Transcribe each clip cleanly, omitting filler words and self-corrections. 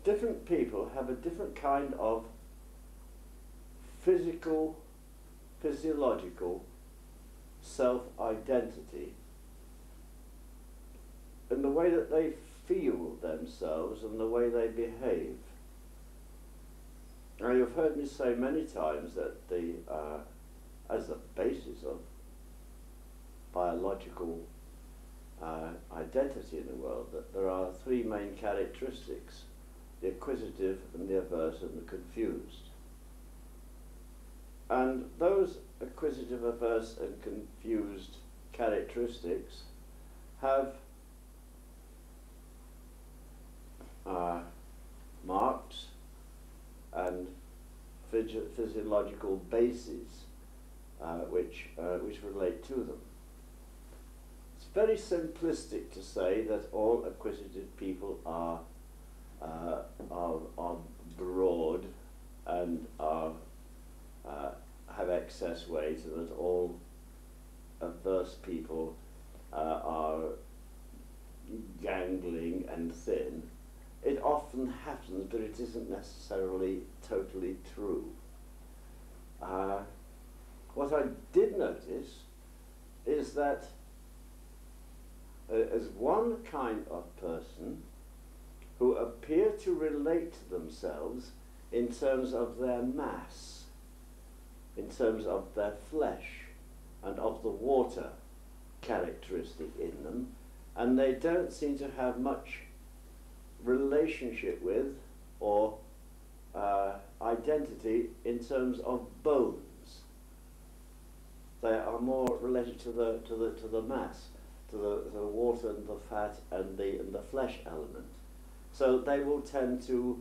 different people have a different kind of physiological self-identity in the way that they feel themselves and the way they behave. Now, you've heard me say many times that as the basis of biological identity in the world, that there are three main characteristics: the acquisitive and the averse and the confused. And those acquisitive, averse and confused characteristics have marks and physiological bases which relate to them. It's very simplistic to say that all acquisitive people are broad and have excess weight, and that all averse people are gangling and thin. It often happens, but it isn't necessarily totally true. What I did notice is that as one kind of person who appear to relate to themselves in terms of their mass, in terms of their flesh and of the water characteristic in them, and they don't seem to have much relationship with or identity in terms of bones. They are more related to the mass, to the water and the fat and the flesh element. So they will tend to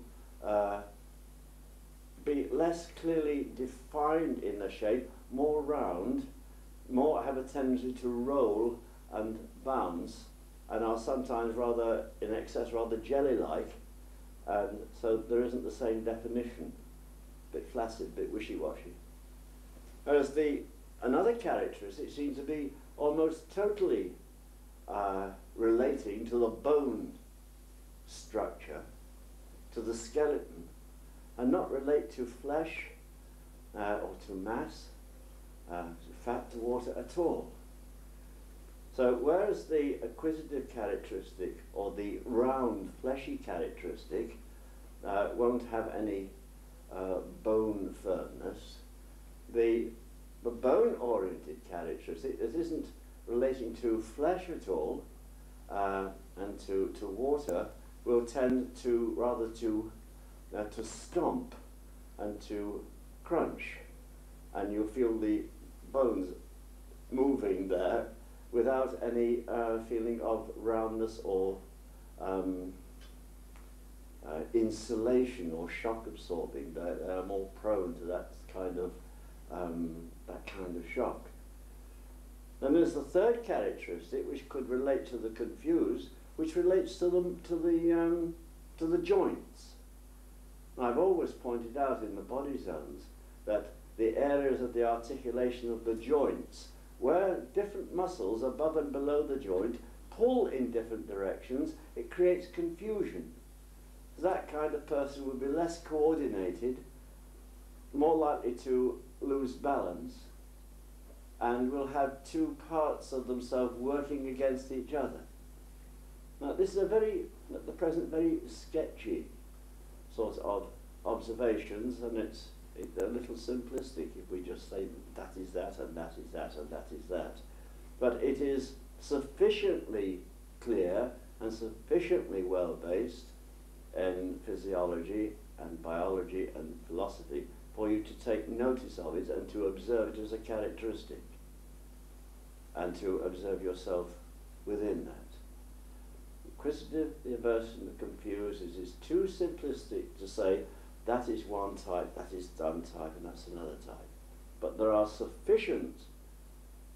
be less clearly defined in the shape, more round, more have a tendency to roll and bounce, and are sometimes rather in excess, rather jelly-like, and so there isn't the same definition, a bit flaccid, a bit wishy-washy. Whereas another characteristic seems to be almost totally relating to the bone structure, to the skeleton, and not relate to flesh or to mass, to fat, to water at all. So whereas the acquisitive characteristic or the round fleshy characteristic won't have any bone firmness, the bone-oriented characteristic that isn't relating to flesh at all and to water will tend to rather to stomp and to crunch, and you'll feel the bones moving there without any feeling of roundness or insulation or shock absorbing. They're more prone to that kind of shock. Then there's the third characteristic, which could relate to the confused, which relates to the joints. Now, I've always pointed out in the body zones that the areas of the articulation of the joints, where different muscles above and below the joint pull in different directions, it creates confusion. That kind of person will be less coordinated, more likely to lose balance, and will have two parts of themselves working against each other. Now, this is at the present, very sketchy sort of observations, and it's a little simplistic if we just say that is that and that is that and that is that. But it is sufficiently clear and sufficiently well-based in physiology and biology and philosophy for you to take notice of it and to observe it as a characteristic and to observe yourself within that. The acquisitive, the averse and the confused is too simplistic to say that is one type, that is done type, and that's another type. But there are sufficient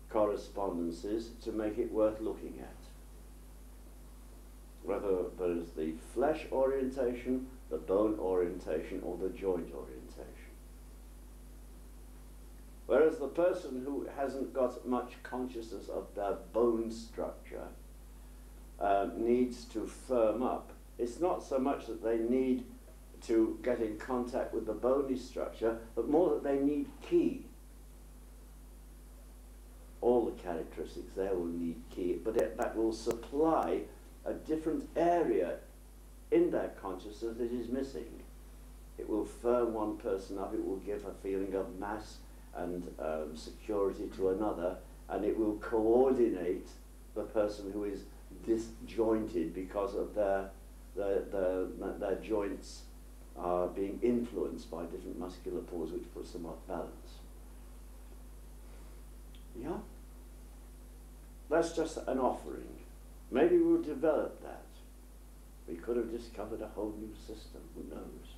correspondences to make it worth looking at. Whether there is the flesh orientation, the bone orientation, or the joint orientation. Whereas the person who hasn't got much consciousness of their bone structure needs to firm up. It's not so much that they need to get in contact with the bony structure, but more that they need ki. All the characteristics there will need ki, but that will supply a different area in their consciousness that is missing. It will firm one person up, it will give a feeling of mass and security to another, and it will coordinate the person who is disjointed because of their joints are being influenced by different muscular pores, which puts them off balance. Yeah? That's just an offering. Maybe we'll develop that. We could have discovered a whole new system, who knows?